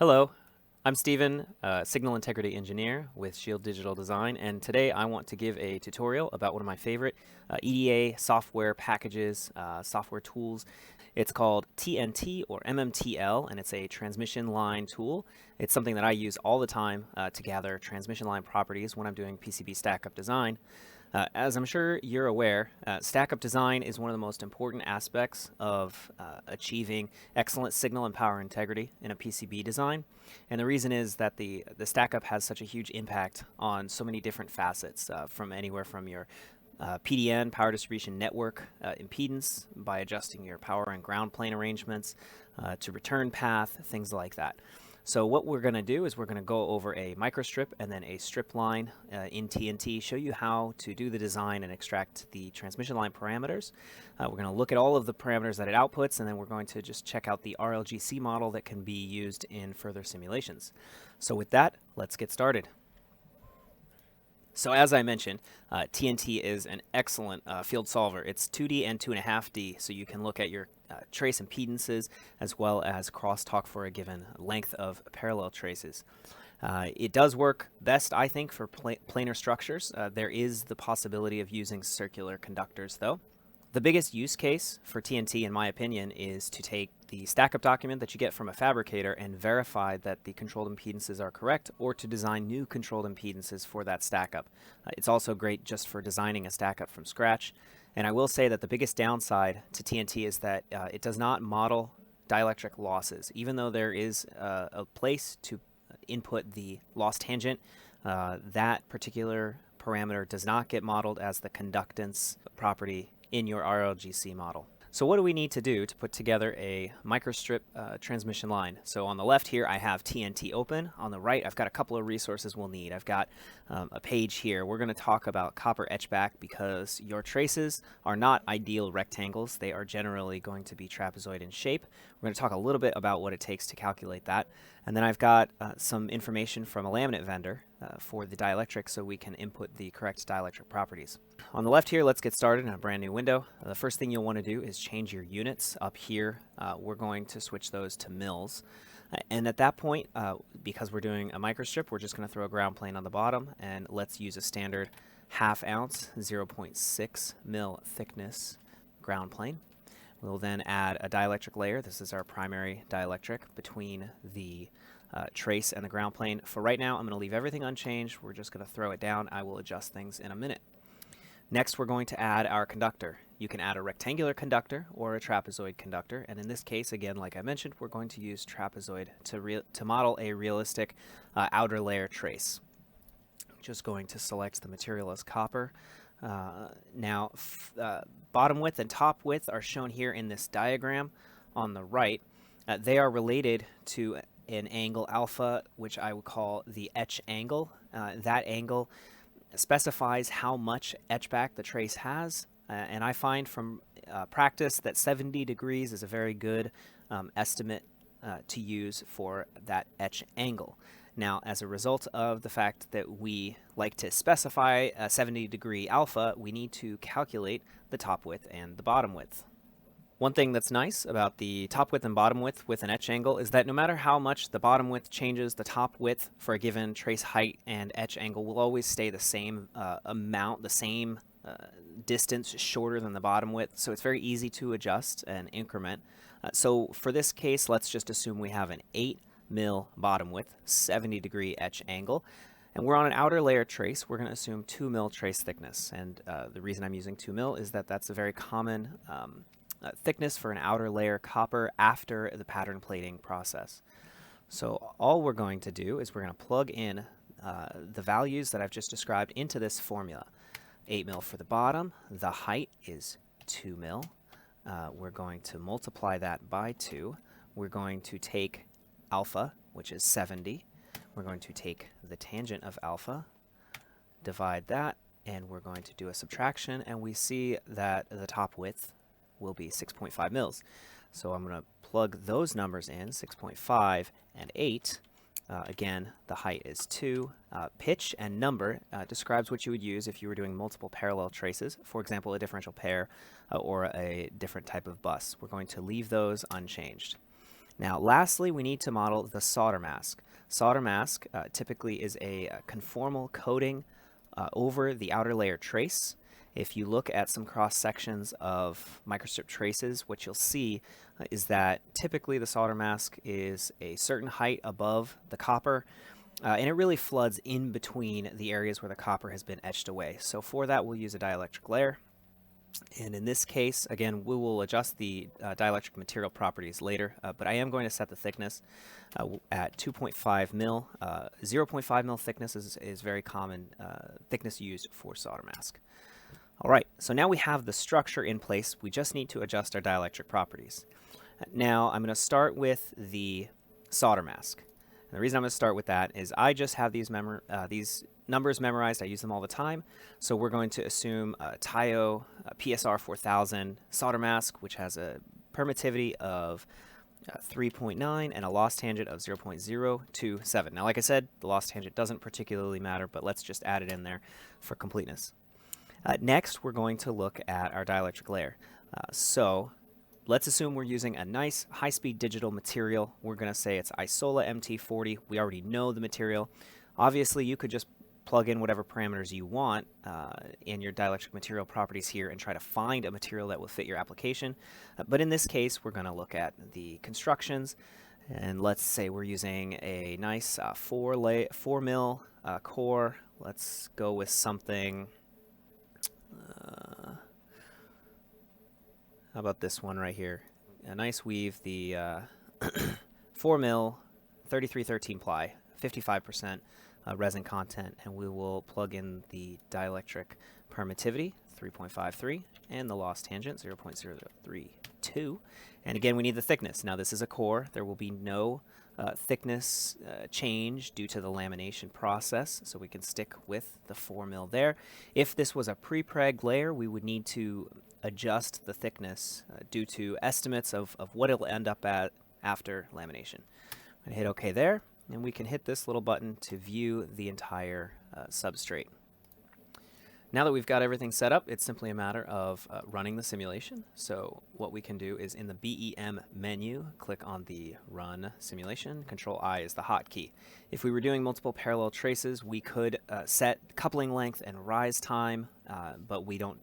Hello, I'm Steven, Signal Integrity Engineer with Shield Digital Design, and today I want to give a tutorial about one of my favorite EDA software packages, software tools. It's called TNT or MMTL, and it's a transmission line tool. It's something that I use all the time to gather transmission line properties when I'm doing PCB stack-up design. As I'm sure you're aware, stack-up design is one of the most important aspects of achieving excellent signal and power integrity in a PCB design. And the reason is that the stack-up has such a huge impact on so many different facets, from anywhere from your PDN, power distribution network impedance, by adjusting your power and ground plane arrangements, to return path, things like that. So what we're going to do is we're going to go over a microstrip and then a strip line in TNT, show you how to do the design and extract the transmission line parameters. We're going to look at all of the parameters that it outputs, and then we're going to just check out the RLGC model that can be used in further simulations. So with that, let's get started. So as I mentioned, TNT is an excellent field solver. It's 2D and 2.5D, so you can look at your trace impedances as well as crosstalk for a given length of parallel traces. It does work best, I think, for planar structures. There is the possibility of using circular conductors, though. The biggest use case for TNT, in my opinion, is to take the stack-up document that you get from a fabricator and verify that the controlled impedances are correct, or to design new controlled impedances for that stack-up. It's also great just for designing a stack-up from scratch. And I will say that the biggest downside to TNT is that it does not model dielectric losses. Even though there is a place to input the loss tangent, that particular parameter does not get modeled as the conductance property in your RLGC model. So what do we need to do to put together a microstrip transmission line? So on the left here, I have TNT open. On the right, I've got a couple of resources we'll need. I've got a page here. We're going to talk about copper etchback because your traces are not ideal rectangles. They are generally going to be trapezoid in shape. We're going to talk a little bit about what it takes to calculate that. And then I've got some information from a laminate vendor for the dielectric, so we can input the correct dielectric properties. On the left here, let's get started in a brand new window. The first thing you'll want to do is change your units. Up here, we're going to switch those to mils. And at that point, because we're doing a microstrip, we're just going to throw a ground plane on the bottom, and let's use a standard 1/2 ounce, 0.6 mil thickness ground plane. We'll then add a dielectric layer. This is our primary dielectric between the trace and the ground plane. For right now, I'm going to leave everything unchanged. We're just going to throw it down. I will adjust things in a minute. Next, we're going to add our conductor. You can add a rectangular conductor or a trapezoid conductor, and in this case, again, like I mentioned, we're going to use trapezoid to model a realistic outer layer trace. Just going to select the material as copper. Now, bottom width and top width are shown here in this diagram on the right. They are related to an angle alpha, which I would call the etch angle. That angle specifies how much etchback the trace has, and I find from practice that 70 degrees is a very good estimate to use for that etch angle. Now, as a result of the fact that we like to specify a 70-degree alpha, we need to calculate the top width and the bottom width. One thing that's nice about the top width and bottom width with an etch angle is that no matter how much the bottom width changes, the top width for a given trace height and etch angle will always stay the same amount, the same distance shorter than the bottom width, so it's very easy to adjust and increment. So for this case, let's just assume we have an 8 mil bottom width, 70-degree etch angle, and we're on an outer layer trace. We're going to assume 2 mil trace thickness, and the reason I'm using 2 mil is that that's a very common thickness for an outer layer copper after the pattern plating process. So all we're going to do is we're going to plug in the values that I've just described into this formula. 8 mil for the bottom, the height is 2 mil. We're going to multiply that by 2. We're going to take alpha, which is 70. We're going to take the tangent of alpha, divide that, and we're going to do a subtraction, and we see that the top width will be 6.5 mils. So I'm going to plug those numbers in, 6.5 and 8. Again, the height is 2. Pitch and number describes what you would use if you were doing multiple parallel traces, for example, a differential pair or a different type of bus. We're going to leave those unchanged. Now, lastly, we need to model the solder mask. Solder mask typically is a conformal coating over the outer layer trace. If you look at some cross sections of microstrip traces, what you'll see is that typically the solder mask is a certain height above the copper, and it really floods in between the areas where the copper has been etched away. So for that, we'll use a dielectric layer. And in this case, again, we will adjust the dielectric material properties later, but I am going to set the thickness at 2.5 mil. 0.5 mil thickness is very common thickness used for solder mask. All right, so now we have the structure in place. We just need to adjust our dielectric properties. Now I'm going to start with the solder mask. And the reason I'm going to start with that is I just have these numbers memorized. I use them all the time. So we're going to assume TIO PSR 4000 solder mask, which has a permittivity of 3.9 and a loss tangent of 0.027. Now, like I said, the loss tangent doesn't particularly matter, but let's just add it in there for completeness. Next, we're going to look at our dielectric layer. So let's assume we're using a nice high-speed digital material. We're going to say it's Isola MT40. We already know the material. Obviously, you could just plug in whatever parameters you want in your dielectric material properties here and try to find a material that will fit your application. But in this case, we're going to look at the constructions. And let's say we're using a nice 4 mil core. Let's go with something. How about this one right here? A nice weave, the 4 mil, 3313 ply, 55% resin content, and we will plug in the dielectric permittivity, 3.53, and the loss tangent, 0.032. And again, we need the thickness. Now, this is a core. There will be no thickness change due to the lamination process, so we can stick with the 4 mil there. If this was a prepreg layer, we would need to adjust the thickness due to estimates of what it'll end up at after lamination. I'm going to hit OK there, and we can hit this little button to view the entire substrate. Now that we've got everything set up, it's simply a matter of running the simulation. So what we can do is in the BEM menu, click on the Run Simulation. Control I is the hotkey. If we were doing multiple parallel traces, we could set coupling length and rise time, but we don't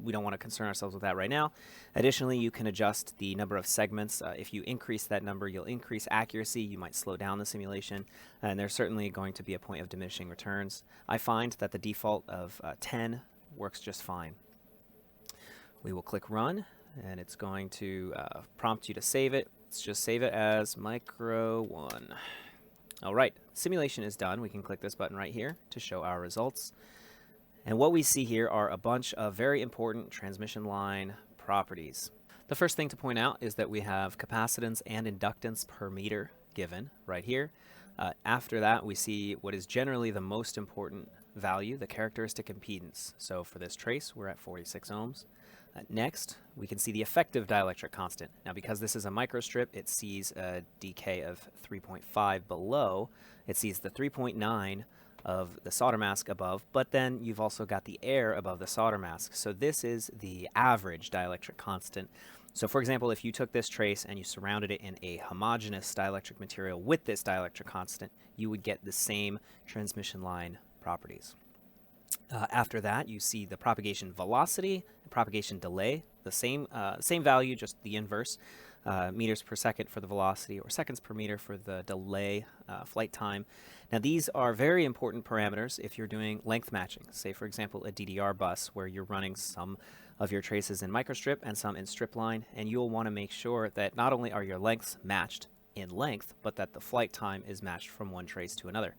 want to concern ourselves with that right now. Additionally, you can adjust the number of segments. If you increase that number, you'll increase accuracy. You might slow down the simulation, and there's certainly going to be a point of diminishing returns. I find that the default of 10 works just fine. We will click Run, and it's going to prompt you to save it. Let's just save it as Micro 1. All right, simulation is done. We can click this button right here to show our results. And what we see here are a bunch of very important transmission line properties. The first thing to point out is that we have capacitance and inductance per meter given right here. After that, we see what is generally the most important value, the characteristic impedance. So for this trace, we're at 46 ohms. Next, we can see the effective dielectric constant. Now, because this is a microstrip, it sees a decay of 3.5 below. It sees the 3.9 of the solder mask above, but then you've also got the air above the solder mask. So this is the average dielectric constant. So for example, if you took this trace and you surrounded it in a homogeneous dielectric material with this dielectric constant, you would get the same transmission line properties. After that, you see the propagation velocity and propagation delay, the same value, just the inverse. Meters per second for the velocity, or seconds per meter for the delay flight time. Now, these are very important parameters if you're doing length matching. Say, for example, a DDR bus where you're running some of your traces in microstrip and some in stripline, and you'll want to make sure that not only are your lengths matched in length, but that the flight time is matched from one trace to another.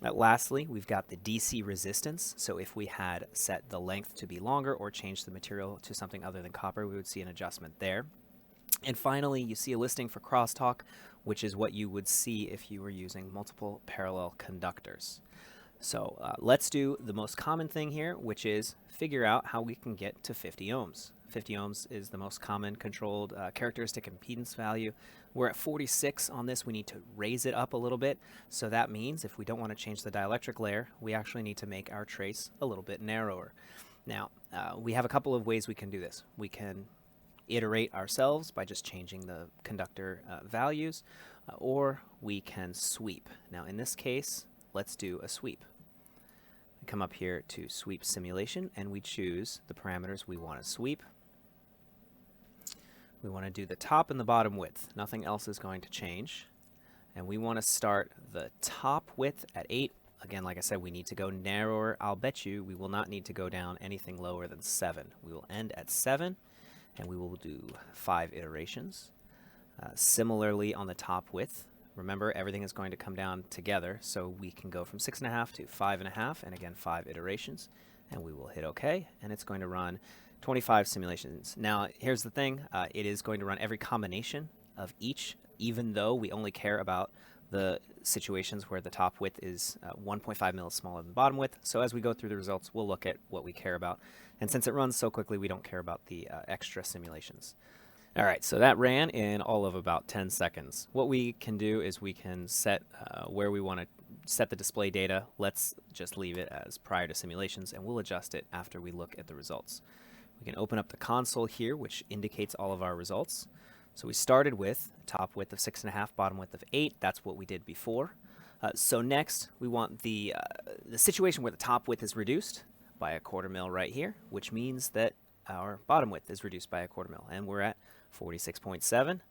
Lastly, we've got the DC resistance. So if we had set the length to be longer or changed the material to something other than copper, we would see an adjustment there. And finally, you see a listing for crosstalk, which is what you would see if you were using multiple parallel conductors. So let's do the most common thing here, which is figure out how we can get to 50 ohms. 50 ohms is the most common controlled characteristic impedance value. We're at 46 on this. We need to raise it up a little bit. So that means if we don't want to change the dielectric layer, we actually need to make our trace a little bit narrower. Now, we have a couple of ways we can do this. We can iterate ourselves by just changing the conductor values, or we can sweep. Now in this case, let's do a sweep. We come up here to Sweep Simulation, and we choose the parameters we want to sweep. We want to do the top and the bottom width. Nothing else is going to change. And we want to start the top width at 8. Again, like I said, we need to go narrower. I'll bet you we will not need to go down anything lower than 7. We will end at 7, and we will do 5 iterations. Similarly on the top width, remember everything is going to come down together, so we can go from 6.5 to 5.5, and again 5 iterations, and we will hit OK, and it's going to run 25 simulations. Now here's the thing, it is going to run every combination of each, even though we only care about the situations where the top width is 1.5 mils smaller than the bottom width. So as we go through the results, we'll look at what we care about. And since it runs so quickly, we don't care about the extra simulations. All right, so that ran in all of about 10 seconds. What we can do is we can set where we want to set the display data. Let's just leave it as prior to simulations, and we'll adjust it after we look at the results. We can open up the console here, which indicates all of our results. So we started with top width of 6.5, bottom width of 8. That's what we did before. So next, we want the situation where the top width is reduced by 1/4 mil right here, which means that our bottom width is reduced by 1/4 mil. And we're at 46.7.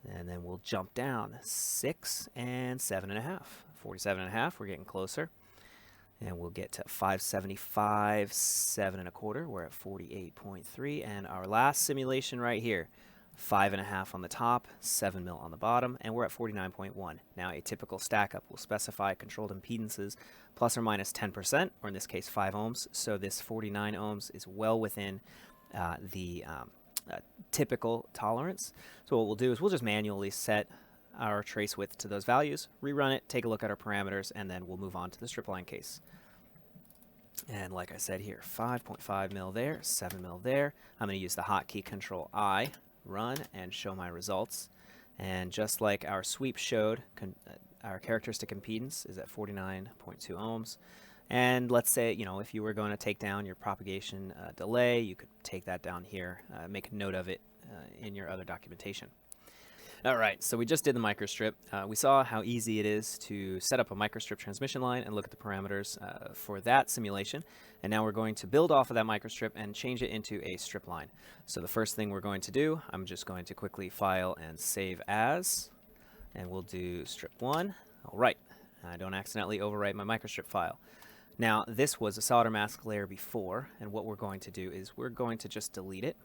And then we'll jump down 6 and 7.5. 47.5, we're getting closer. And we'll get to 575, 7.25. We're at 48.3. And our last simulation right here, 5.5 on the top, 7 mil on the bottom, and we're at 49.1. Now a typical stackup will specify controlled impedances plus or minus 10%, or in this case 5 ohms. So this 49 ohms is well within the typical tolerance. So what we'll do is we'll just manually set our trace width to those values, rerun it, take a look at our parameters, and then we'll move on to the stripline case. And like I said here, 5.5 mil there, 7 mil there. I'm going to use the hotkey Control I, run, and show my results. And just like our sweep showed, our characteristic impedance is at 49.2 ohms. And let's say, you know, if you were going to take down your propagation delay, you could take that down here, make a note of it in your other documentation. All right, so we just did the microstrip. We saw how easy it is to set up a microstrip transmission line and look at the parameters for that simulation. And now we're going to build off of that microstrip and change it into a strip line. So the first thing we're going to do, I'm just going to quickly file and save as, and we'll do strip 1. All right, I don't accidentally overwrite my microstrip file. Now this was a Soldermask layer before, and what we're going to do is we're going to just delete it.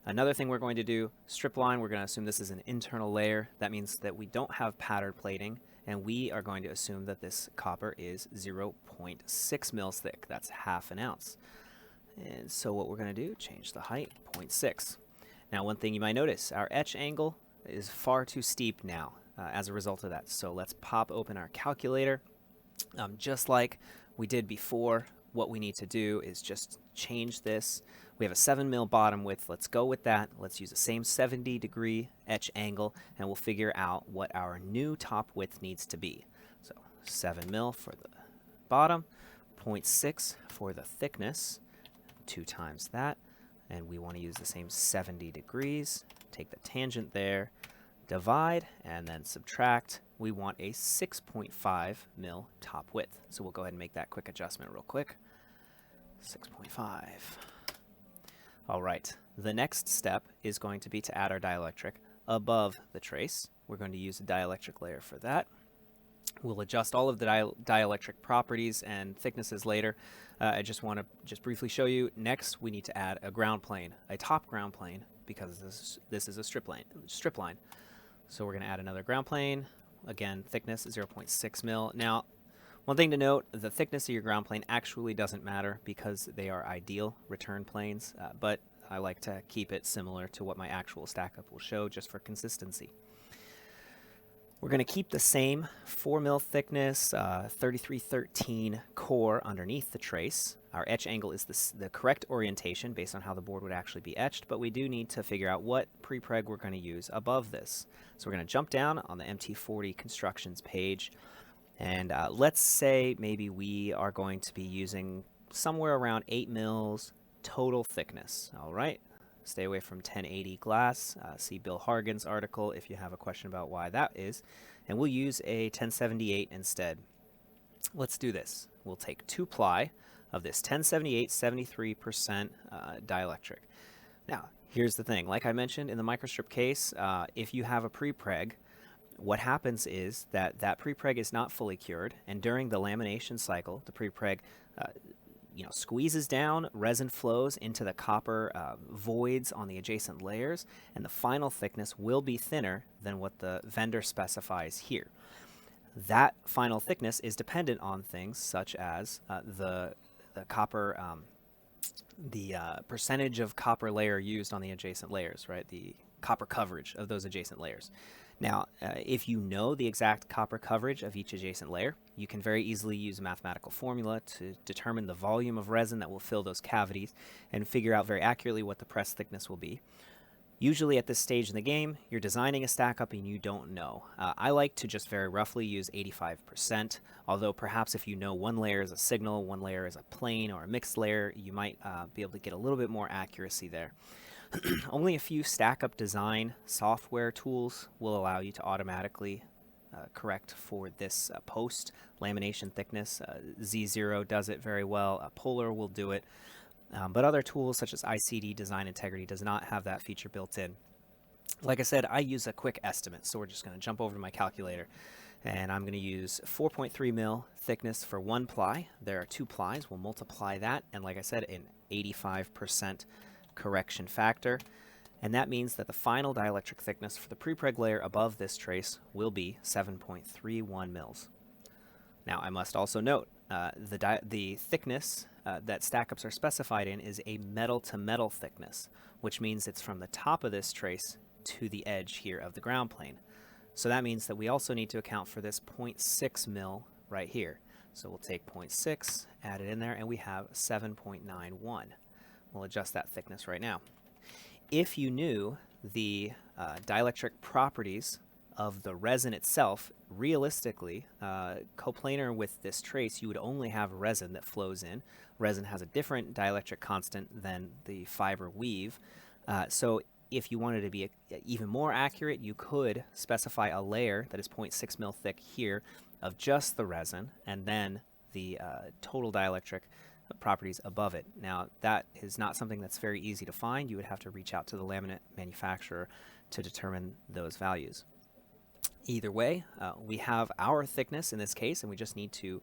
Another thing we're going to do, strip line, we're going to assume this is an internal layer. That means that we don't have pattern plating, and we are going to assume that this copper is 0.6 mils thick. That's ½ an ounce. And so what we're going to do, change the height, 0.6. Now one thing you might notice, our etch angle is far too steep now as a result of that. So let's pop open our calculator. Just like we did before, what we need to do is just change this. We have a 7 mil bottom width. Let's go with that. Let's use the same 70-degree etch angle, and we'll figure out what our new top width needs to be. So 7 mil for the bottom, 0.6 for the thickness, 2 times that, and we want to use the same 70 degrees. Take the tangent there, divide, and then subtract. We want a 6.5 mil top width. So we'll go ahead and make that quick adjustment real quick. 6.5. All right, the next step is going to be to add our dielectric above the trace. We're going to use a dielectric layer for that. We'll adjust all of the dielectric properties and thicknesses later. I just want to briefly show you. Next, we need to add a ground plane, a top ground plane, because this is a strip line. So we're going to add another ground plane. Again, thickness is 0.6 mil. Now, one thing to note, the thickness of your ground plane actually doesn't matter because they are ideal return planes, but I like to keep it similar to what my actual stackup will show just for consistency. We're going to keep the same 4 mil thickness, 3313 core underneath the trace. Our etch angle is the correct orientation based on how the board would actually be etched, but we do need to figure out what prepreg we're going to use above this. So we're going to jump down on the MT40 constructions page, and let's say maybe we are going to be using somewhere around 8 mils total thickness. All right, Stay away from 1080 glass. See Bill Hargan's article if you have a question about why that is. And we'll use a 1078 instead. Let's do this. We'll take 2 ply of this 1078 73% dielectric. Now, here's the thing. Like I mentioned in the microstrip case, if you have a prepreg, what happens is that prepreg is not fully cured, and during the lamination cycle, the prepreg squeezes down, resin flows into the copper voids on the adjacent layers, and the final thickness will be thinner than what the vendor specifies here. That final thickness is dependent on things such as the copper, the percentage of copper layer used on the adjacent layers, right? The copper coverage of those adjacent layers. Now, if you know the exact copper coverage of each adjacent layer, you can very easily use a mathematical formula to determine the volume of resin that will fill those cavities and figure out very accurately what the press thickness will be. Usually at this stage in the game, you're designing a stack up and you don't know. I like to just very roughly use 85%, although perhaps if you know one layer is a signal, one layer is a plane or a mixed layer, you might be able to get a little bit more accuracy there. Only a few stack-up design software tools will allow you to automatically correct for this post lamination thickness. Z0 does it very well. Polar will do it. But other tools such as ICD Design Integrity does not have that feature built in. Like I said, I use a quick estimate, so we're just going to jump over to my calculator. And I'm going to use 4.3 mil thickness for 1 ply. There are 2 plies. We'll multiply that, and like I said, an 85% correction factor, and that means that the final dielectric thickness for the prepreg layer above this trace will be 7.31 mils. Now I must also note the thickness that stack-ups are specified in is a metal to metal thickness, which means it's from the top of this trace to the edge here of the ground plane. So that means that we also need to account for this 0.6 mil right here. So we'll take 0.6, add it in there, and we have 7.91. We'll adjust that thickness right now. If you knew the dielectric properties of the resin itself, realistically, coplanar with this trace, you would only have resin that flows in. Resin has a different dielectric constant than the fiber weave. So if you wanted to be even more accurate, you could specify a layer that is 0.6 mil thick here of just the resin, and then the total dielectric properties above it. Now, that is not something that's very easy to find. You would have to reach out to the laminate manufacturer to determine those values. Either way, we have our thickness in this case, and we just need to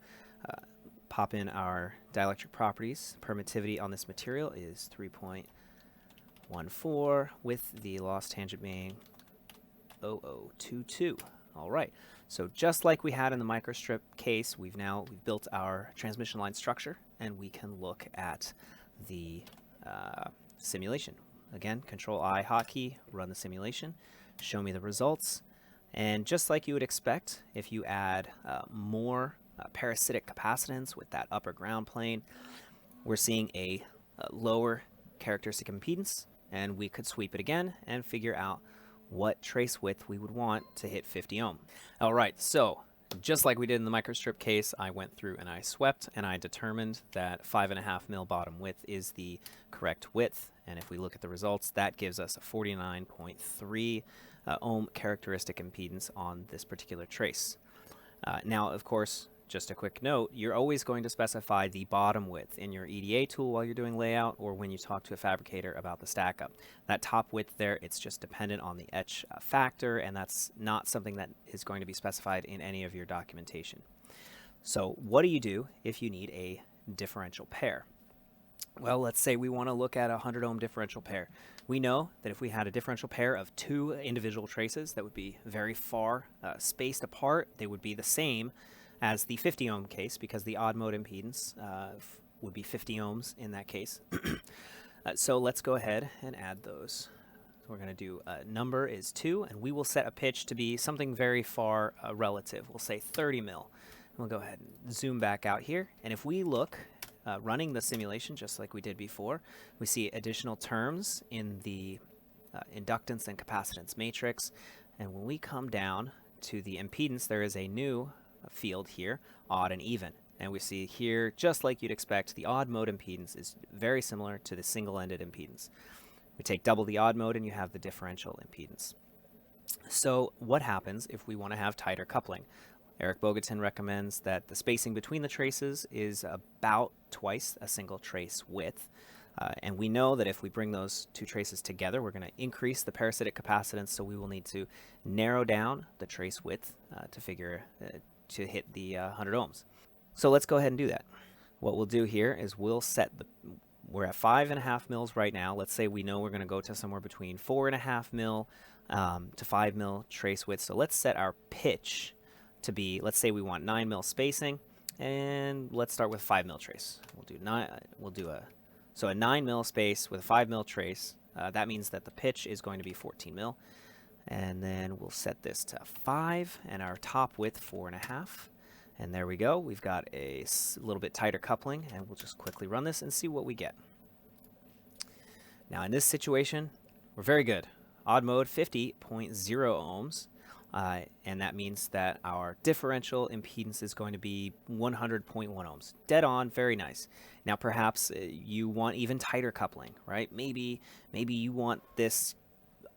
pop in our dielectric properties. Permittivity on this material is 3.14, with the loss tangent being 0022. All right, so just like we had in the microstrip case, we've built our transmission line structure, and we can look at the simulation. Again, Control-I hotkey, run the simulation, show me the results, and just like you would expect, if you add more parasitic capacitance with that upper ground plane, we're seeing a lower characteristic impedance, and we could sweep it again and figure out what trace width we would want to hit 50 ohm. All right, so just like we did in the microstrip case, I went through and I swept and I determined that 5.5 mil bottom width is the correct width. And if we look at the results, that gives us a 49.3 ohm characteristic impedance on this particular trace. Now, of course, just a quick note, you're always going to specify the bottom width in your EDA tool while you're doing layout or when you talk to a fabricator about the stack up. That top width there, it's just dependent on the etch factor, and that's not something that is going to be specified in any of your documentation. So what do you do if you need a differential pair? Well, let's say we want to look at a 100 ohm differential pair. We know that if we had a differential pair of 2 individual traces that would be very far spaced apart, they would be the same as the 50 ohm case, because the odd mode impedance would be 50 ohms in that case. So let's go ahead and add those. So we're going to do number is 2, and we will set a pitch to be something very far relative. We'll say 30 mil. We'll go ahead and zoom back out here, and if we look running the simulation just like we did before, we see additional terms in the inductance and capacitance matrix, and when we come down to the impedance, there is a new field here, odd and even, and we see here, just like you'd expect, the odd mode impedance is very similar to the single-ended impedance. We take double the odd mode and you have the differential impedance. So what happens if we want to have tighter coupling? Eric Bogatin recommends that the spacing between the traces is about twice a single trace width. And we know that if we bring those two traces together, we're going to increase the parasitic capacitance, so we will need to narrow down the trace width to hit the 100 ohms. So let's go ahead and do that. What we'll do here is we're at 5.5 mils right now. Let's say we know we're going to go to somewhere between 4.5 mil to 5 mil trace width. So let's set our pitch to be, let's say we want 9 mil spacing, and let's start with 5 mil trace. So a 9 mil space with a 5 mil trace. That means that the pitch is going to be 14 mil. And then we'll set this to 5 and our top width 4.5. And there we go. We've got a little bit tighter coupling, and we'll just quickly run this and see what we get. Now in this situation, we're very good. Odd mode 50.0 ohms. And that means that our differential impedance is going to be 100.1 ohms. Dead on, very nice. Now perhaps you want even tighter coupling, right? Maybe you want this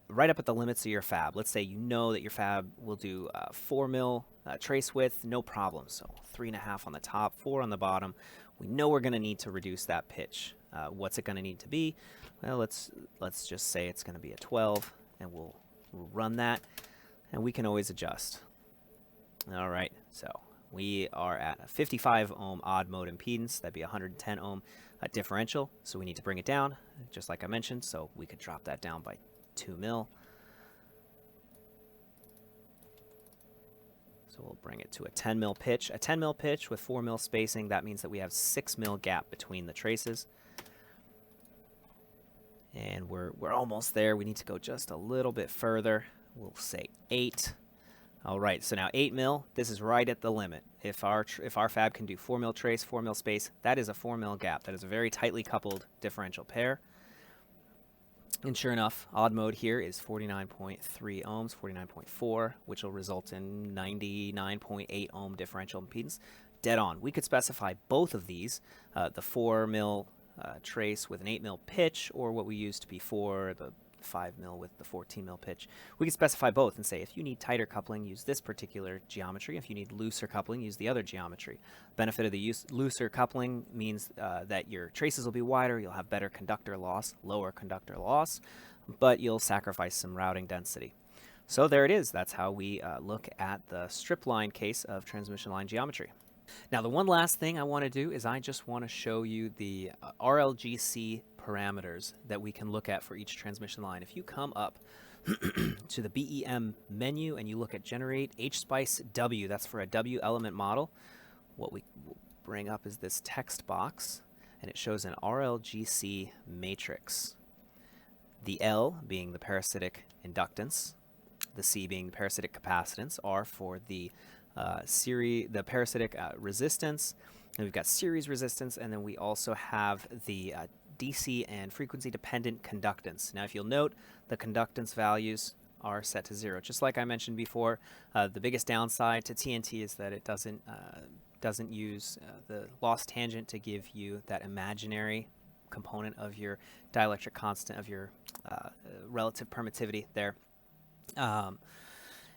right up at the limits of your fab. Let's say you know that your fab will do 4 mil trace width, no problem. So 3.5 on the top, 4 on the bottom. We know we're going to need to reduce that pitch. What's it going to need to be? Well, let's just say it's going to be a 12, and we'll run that. And we can always adjust. All right, so we are at a 55 ohm odd mode impedance. That'd be 110 ohm differential. So we need to bring it down, just like I mentioned. So we could drop that down by 2 mil. So we'll bring it to a 10 mil pitch. A 10 mil pitch with 4 mil spacing. That means that we have 6 mil gap between the traces. And we're almost there. We need to go just a little bit further. We'll say 8. All right, so now 8 mil, this is right at the limit. If our fab can do 4 mil trace, 4 mil space, that is a 4 mil gap. That is a very tightly coupled differential pair. And sure enough, odd mode here is 49.3 ohms, 49.4, which will result in 99.8 ohm differential impedance. Dead on. We could specify both of these, the 4 mil trace with an 8 mil pitch, or what we used before, the 5 mil with the 14 mil pitch. We can specify both and say if you need tighter coupling, use this particular geometry. If you need looser coupling, use the other geometry. Benefit of the looser coupling means that your traces will be wider, you'll have better conductor loss, lower conductor loss, but you'll sacrifice some routing density. So there it is. That's how we look at the strip line case of transmission line geometry. Now the one last thing I want to do is I just want to show you the RLGC parameters that we can look at for each transmission line. If you come up to the BEM menu and you look at Generate HSpice W, that's for a W element model, what we will bring up is this text box, and it shows an RLGC matrix. The L being the parasitic inductance, the C being the parasitic capacitance, R for the parasitic resistance, and we've got series resistance, and then we also have the DC and frequency dependent conductance. Now if you'll note, the conductance values are set to 0. Just like I mentioned before, the biggest downside to TNT is that it doesn't use the loss tangent to give you that imaginary component of your dielectric constant, of your relative permittivity there.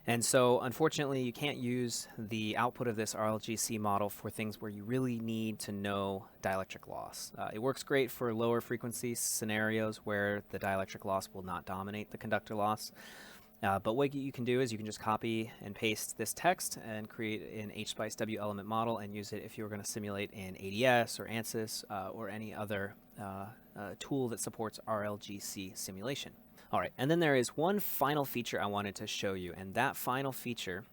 And so, unfortunately, you can't use the output of this RLGC model for things where you really need to know dielectric loss. It works great for lower frequency scenarios where the dielectric loss will not dominate the conductor loss. But what you can do is you can just copy and paste this text and create an HSpice W element model and use it if you're going to simulate in ADS or ANSYS or any other tool that supports RLGC simulation. All right, and then there is one final feature I wanted to show you, and that final feature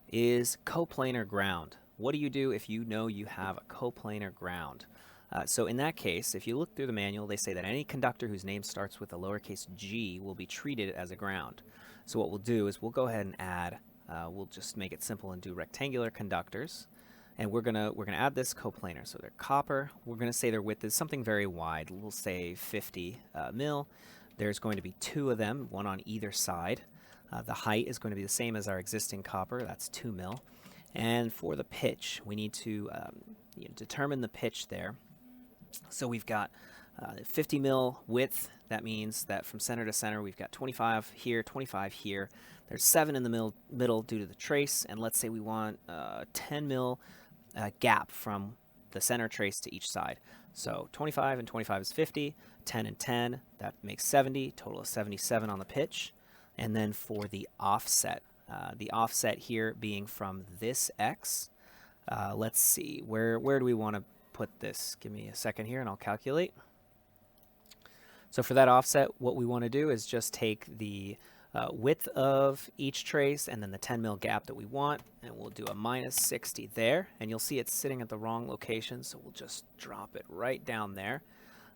is coplanar ground. What do you do if you know you have a coplanar ground? So in that case, if you look through the manual, they say that any conductor whose name starts with a lowercase g will be treated as a ground. So what we'll do is we'll go ahead and add, we'll just make it simple and do rectangular conductors. And we're gonna add this coplanar. So they're copper. We're gonna say their width is something very wide. We'll say 50 mil. There's going to be 2 of them, one on either side. The height is going to be the same as our existing copper. That's 2 mil. And for the pitch, we need to determine the pitch there. So we've got 50 mil width. That means that from center to center, we've got 25 here, 25 here. There's 7 in the middle due to the trace, and let's say we want 10 mil gap from the center trace to each side. So 25 and 25 is 50, 10 and 10, that makes 70, total of 77 on the pitch. And then for the offset here being from this X, let's see, where do we want to put this? Give me a second here and I'll calculate. So for that offset, what we want to do is just take the width of each trace and then the 10 mil gap that we want, and we'll do a minus 60 there, and you'll see it's sitting at the wrong location, so we'll just drop it right down there.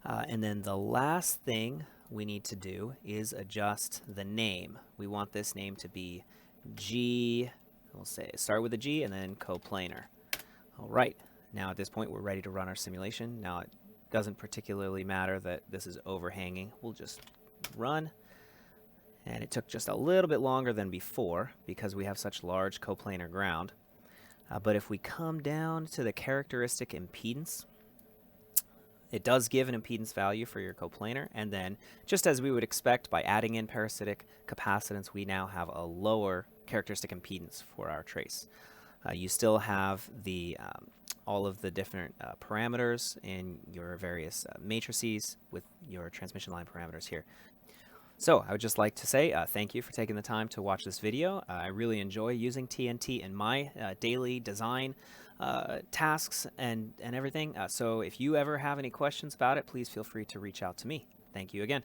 And then the last thing we need to do is adjust the name. We want this name to be G, we'll say start with a G and then coplanar. All right, now at this point we're ready to run our simulation. Now it doesn't particularly matter that this is overhanging. We'll just run. And it took just a little bit longer than before because we have such large coplanar ground. But if we come down to the characteristic impedance, it does give an impedance value for your coplanar. And then, just as we would expect by adding in parasitic capacitance, we now have a lower characteristic impedance for our trace. You still have the all of the different parameters in your various matrices with your transmission line parameters here. So I would just like to say thank you for taking the time to watch this video. I really enjoy using TNT in my daily design tasks and everything. So if you ever have any questions about it, please feel free to reach out to me. Thank you again.